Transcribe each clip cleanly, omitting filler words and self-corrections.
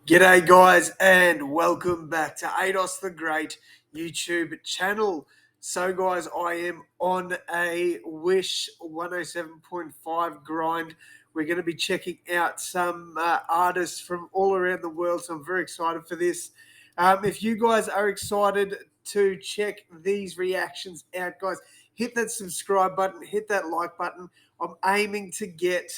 G'day guys and welcome back to AdosTheGreat YouTube channel. So guys, I am on a Wish 107.5 grind. We're going to be checking out some artists from all around the world, so I'm very excited for this. If you guys are excited to check these reactions out, guys, hit that subscribe button, hit that like button. I'm aiming to get...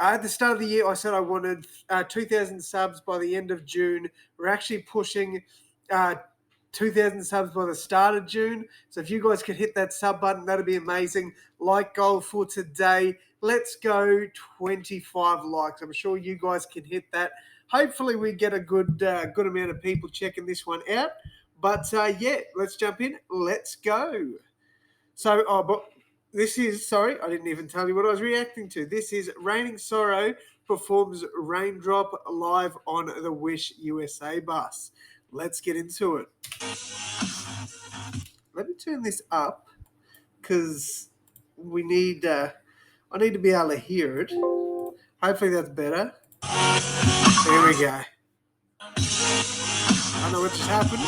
at the start of the year, I said I wanted 2,000 subs by the end of June. We're actually pushing 2,000 subs by the start of June. So if you guys could hit that sub button, that'd be amazing. Like goal for today. Let's go 25 likes. I'm sure you guys can hit that. Hopefully we get a good amount of people checking this one out. But yeah, let's jump in. Let's go. So, but this is, sorry, I didn't even tell you what I was reacting to. This is Raining Sorrow performs Raindrop live on the Wish USA bus. Let's get into it. Let me turn this up because we need, I need to be able to hear it. Hopefully that's better. There we go. I don't know what just happened,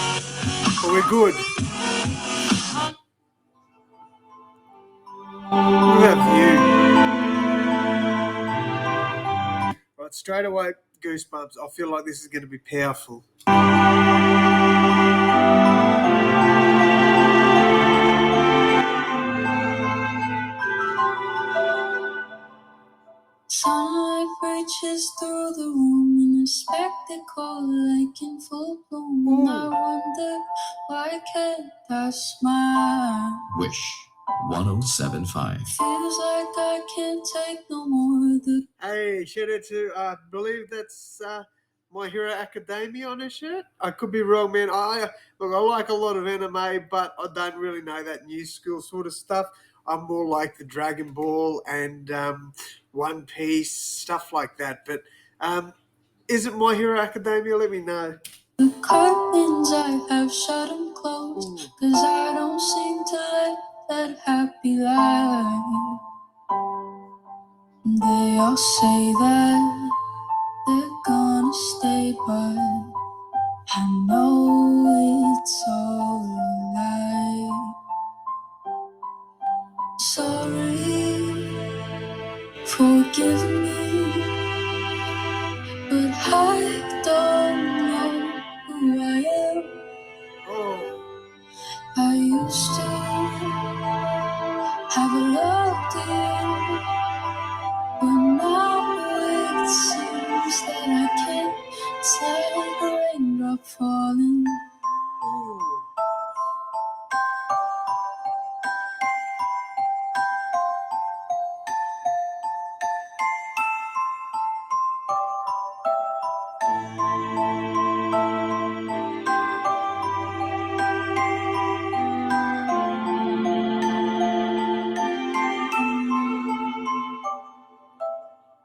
but we're good. Look at that view. Right, straight away, goosebumps. I feel like this is going to be powerful. Sunlight breaches through the room in a spectacle like in full bloom. And I wonder why can't I smile? Wish 107.5. Feels like I can't take no more. Hey, shout out to, I believe that's My Hero Academia on his shirt. I could be wrong, man. Look, I like a lot of anime, but I don't really know that new school sort of stuff. I'm more like the Dragon Ball and One Piece, stuff like that. But is it My Hero Academia? Let me know. The curtains, I have shut them closed, cause I don't seem to let that happy light. They all say that they're gonna stay, but I know it's all a lie. Sorry, forgive me, but I don't know who I am. I used to have loved you, but now it seems that I can't take a raindrop falling.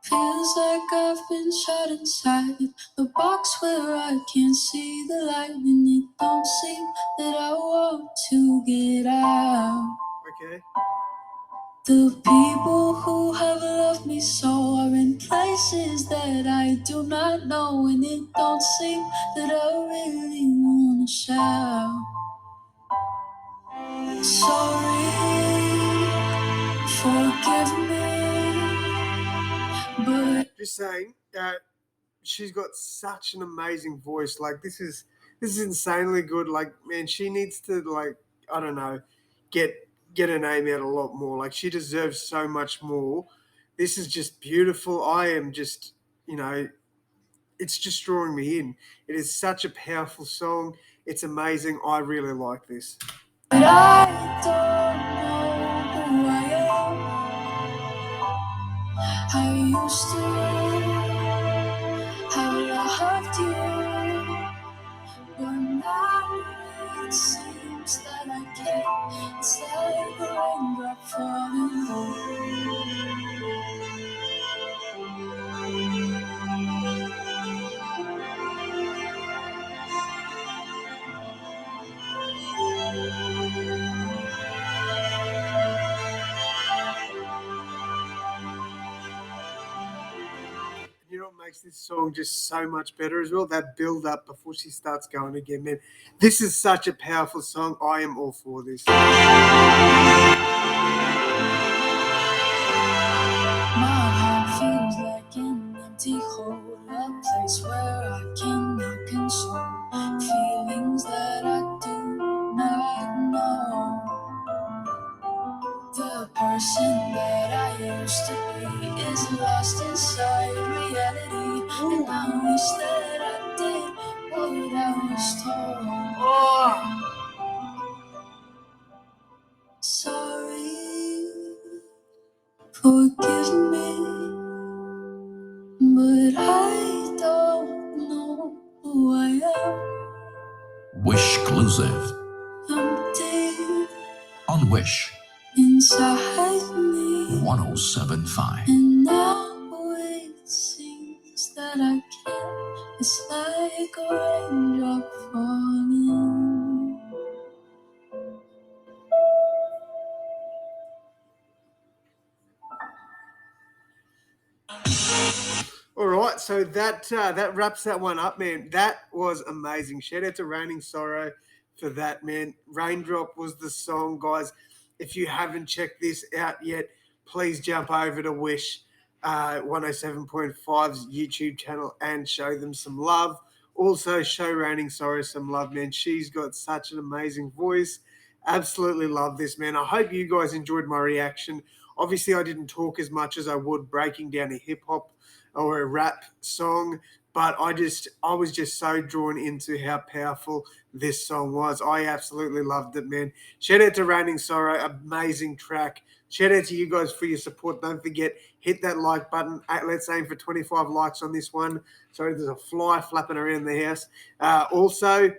Feels like I've been shut inside the box where I can't see the light, and it don't seem that I want to get out. Okay. The people who have loved me so are in places that I do not know, and it don't seem that I really wanna shout. Sorry, forgive me, but just saying, she's got such an amazing voice. Like this is insanely good. Like, man, she needs to, like, I don't know, get her name out a lot more. Like, she deserves so much more. This is just beautiful. I am just, it's just drawing me in. It is such a powerful song. It's amazing. I really like this. But I don't know who I am. I used to have loved you, but now it seems that I can't take a raindrop falling. makes this song just so much better as well. That build up before she starts going again, man. This is such a powerful song. I am all for this. My heart feels like an empty hole, a place where I cannot console feelings that I do not know. The person that I used to be is lost inside reality, and I wish that I did what I was told. Oh, Sorry, forgive me, but I don't know who I am. Wish exclusive I'm deep on Wish inside me, 1075. and now it seems that I can't. It's like a raindrop falling. all right, so that wraps that one up, man. That was amazing. Shout out to Raining Sorrow for that, man. Raindrop was the song, guys. If you haven't checked this out yet, please jump over to Wish 107.5's YouTube channel and show them some love. Also, show Raining Sorrow some love, man. She's got such an amazing voice. Absolutely love this, man. I hope you guys enjoyed my reaction. Obviously, I didn't talk as much as I would breaking down a hip hop or a rap song, but I was just so drawn into how powerful this song was. I absolutely loved it, man. Shout out to Raining Sorrow, amazing track. Shout out to you guys for your support. Don't forget, hit that like button. Let's aim for 25 likes on this one. Sorry, there's a fly flapping around the house. Also,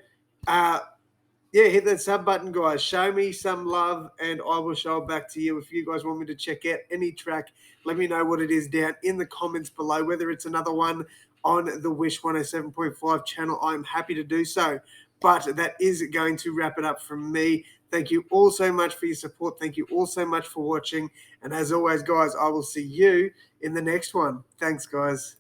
yeah, hit that sub button, guys. Show me some love, and I will show it back to you. If you guys want me to check out any track, let me know what it is down in the comments below. Whether it's another one on the Wish 107.5 channel, I'm happy to do so. But that is going to wrap it up from me. Thank you all so much for your support. Thank you all so much for watching. And as always, guys, I will see you in the next one. Thanks, guys.